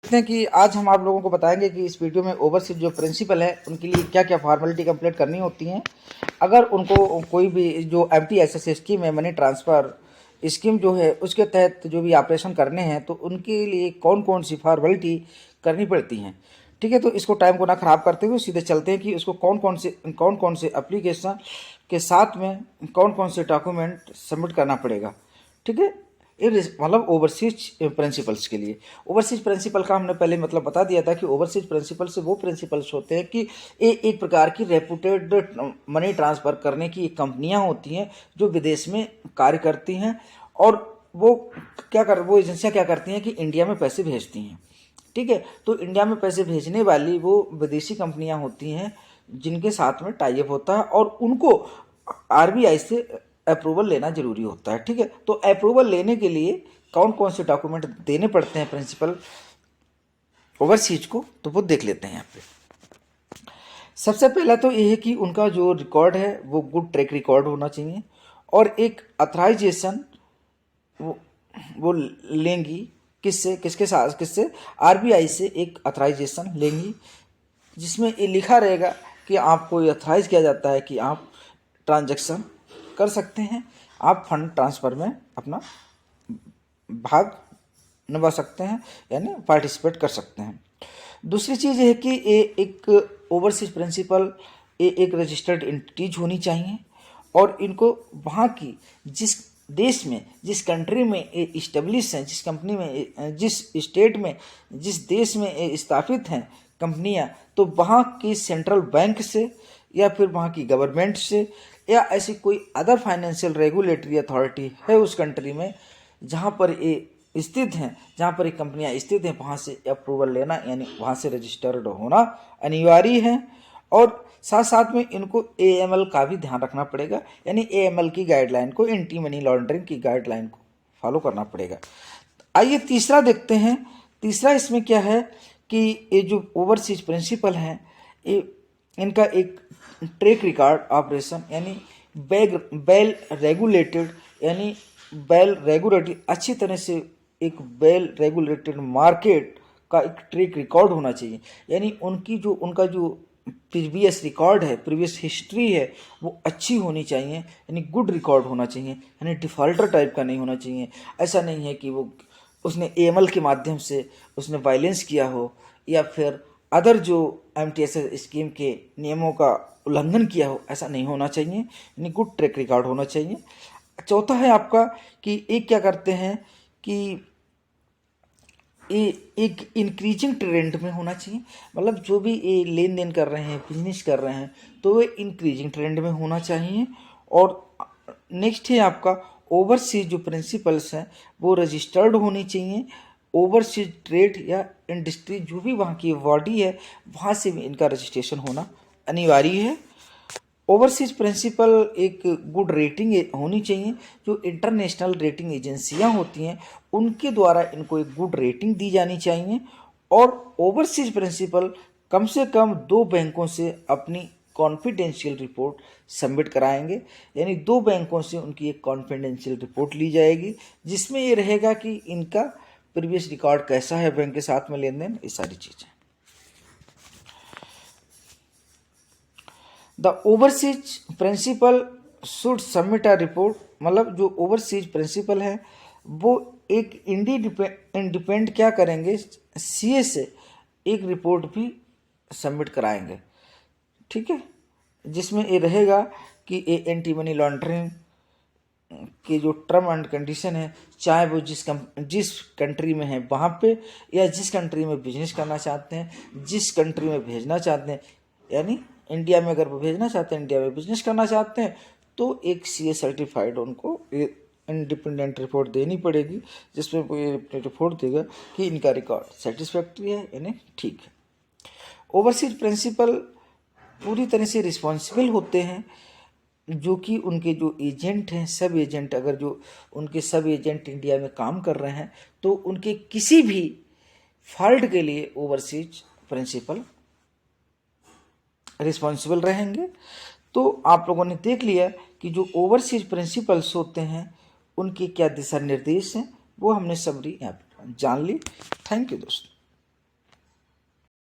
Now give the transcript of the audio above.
हैं कि आज हम आप लोगों को बताएंगे कि इस वीडियो में ओवरसीज जो प्रिंसिपल है उनके लिए क्या क्या फॉर्मेलिटी कंप्लीट करनी होती हैं। अगर उनको कोई भी जो MTSS स्कीम है, मनी ट्रांसफ़र स्कीम जो है, उसके तहत जो भी ऑपरेशन करने हैं तो उनके लिए कौन कौन सी फॉर्मेलिटी करनी पड़ती हैं। ठीक है, तो इसको टाइम को ना ख़राब करते हुए सीधे चलते हैं कि उसको कौन कौन से एप्लीकेशन के साथ में कौन कौन से डॉक्यूमेंट सबमिट करना पड़ेगा। ठीक है, ये मतलब ओवरसीज प्रिंसिपल्स के लिए। ओवरसीज प्रिंसिपल का हमने पहले मतलब बता दिया था कि ओवरसीज प्रिंसिपल से वो प्रिंसिपल्स होते हैं कि ये एक प्रकार की रेपुटेड मनी ट्रांसफ़र करने की कंपनियां होती हैं जो विदेश में कार्य करती हैं, और वो एजेंसियां क्या करती हैं कि इंडिया में पैसे भेजती हैं। ठीक है, तो इंडिया में पैसे भेजने वाली वो विदेशी कंपनियां होती हैं जिनके साथ में टाई अप होता है, और उनको RBI से अप्रूवल लेना जरूरी होता है। ठीक है, तो अप्रूवल लेने के लिए कौन कौन से डॉक्यूमेंट देने पड़ते हैं प्रिंसिपल ओवरसीज को, तो वो देख लेते हैं यहाँ पे। सबसे पहला तो ये है कि उनका जो रिकॉर्ड है वो गुड ट्रैक रिकॉर्ड होना चाहिए, और एक अथराइजेशन वो लेंगी किससे RBI से एक अथराइजेशन लेंगी, जिसमें ये लिखा रहेगा कि आपको ये अथराइज किया जाता है कि आप ट्रांजैक्शन कर सकते हैं, आप फंड ट्रांसफ़र में अपना भाग निभा सकते हैं, यानी पार्टिसिपेट कर सकते हैं। दूसरी चीज़ है कि ये एक ओवरसीज प्रिंसिपल एक रजिस्टर्ड एंटिटीज होनी चाहिए, और इनको वहाँ की जिस देश में जिस कंट्री में ये इस्टेब्लिश हैं, जिस कंपनी में जिस स्टेट में जिस देश में ये स्थापित हैं कंपनियां, तो वहाँ की सेंट्रल बैंक से या फिर वहाँ की गवर्नमेंट से या ऐसी कोई अदर फाइनेंशियल रेगुलेटरी अथॉरिटी है उस कंट्री में जहाँ पर ये स्थित हैं, जहाँ पर ये कंपनियां स्थित हैं, वहाँ से अप्रूवल लेना यानी वहाँ से रजिस्टर्ड होना अनिवार्य है। और साथ साथ में इनको AML का भी ध्यान रखना पड़ेगा, यानी AML की गाइडलाइन को, एंटी मनी लॉन्ड्रिंग की गाइडलाइन को फॉलो करना पड़ेगा। आइए तीसरा देखते हैं। तीसरा इसमें क्या है कि ये जो ओवरसीज प्रिंसिपल हैं, ये इनका एक ट्रैक रिकॉर्ड ऑपरेशन यानी वेल रेगुलेटेड अच्छी तरह से एक वेल रेगुलेटेड मार्केट का एक ट्रैक रिकॉर्ड होना चाहिए, यानी उनका जो प्रीवियस रिकॉर्ड है, प्रीवियस हिस्ट्री है, वो अच्छी होनी चाहिए, यानी गुड रिकॉर्ड होना चाहिए, यानी डिफ़ॉल्टर टाइप का नहीं होना चाहिए। ऐसा नहीं है कि वो उसने AML के माध्यम से उसने वायलेंस किया हो या फिर अदर जो MTSS स्कीम के नियमों का उल्लंघन किया हो, ऐसा नहीं होना चाहिए, यानी गुड ट्रैक रिकॉर्ड होना चाहिए। चौथा है आपका कि एक क्या करते हैं कि ये एक इंक्रीजिंग ट्रेंड में होना चाहिए, मतलब जो भी ये लेन देन कर रहे हैं, बिजनेस कर रहे हैं, तो वो इंक्रीजिंग ट्रेंड में होना चाहिए। और नेक्स्ट है आपका ओवरसीज जो प्रिंसिपल्स हैं वो रजिस्टर्ड होनी चाहिए। ओवरसीज ट्रेड या इंडस्ट्री जो भी वहाँ की बॉडी है, वहाँ से भी इनका रजिस्ट्रेशन होना अनिवार्य है। ओवरसीज प्रिंसिपल एक गुड रेटिंग होनी चाहिए, जो इंटरनेशनल रेटिंग एजेंसियां होती हैं उनके द्वारा इनको एक गुड रेटिंग दी जानी चाहिए। और ओवरसीज प्रिंसिपल कम से कम 2 बैंकों से अपनी कॉन्फिडेंशियल रिपोर्ट सबमिट कराएंगे, यानी 2 बैंकों से उनकी एक कॉन्फिडेंशियल रिपोर्ट ली जाएगी, जिसमें ये रहेगा कि इनका प्रीवियस रिकॉर्ड कैसा है बैंक के साथ में लेन देन, ये सारी चीज़ें। The overseas principal should submit a report, मतलब जो ओवरसीज प्रिंसिपल है वो एक इंडिपेंडेंट क्या करेंगे, CA से एक रिपोर्ट भी सबमिट कराएंगे। ठीक है, जिसमें ये रहेगा कि ये एंटी मनी लॉन्ड्रिंग के जो टर्म एंड कंडीशन है, चाहे वो जिस कंट्री में है वहाँ पे, या जिस कंट्री में बिजनेस करना चाहते हैं, जिस कंट्री में भेजना चाहते हैं, यानी इंडिया में अगर वो भेजना चाहते हैं, इंडिया में बिजनेस करना चाहते हैं, तो एक CA सर्टिफाइड उनको इंडिपेंडेंट रिपोर्ट देनी पड़ेगी, जिसमें वो ये रिपोर्ट देगा कि इनका रिकॉर्ड सेटिस्फैक्ट्री है, यानी ठीक है। ओवरसीज प्रिंसिपल पूरी तरह से रिस्पॉन्सिबल होते हैं, जो कि उनके जो एजेंट हैं, सब एजेंट, अगर जो उनके सब एजेंट इंडिया में काम कर रहे हैं, तो उनके किसी भी फॉल्ट के लिए ओवरसीज प्रिंसिपल रिस्पॉन्सिबल रहेंगे। तो आप लोगों ने देख लिया कि जो ओवरसीज प्रिंसिपल्स होते हैं उनके क्या दिशा निर्देश हैं, वो हमने समरी यहाँ पर जान ली। थैंक यू दोस्तों।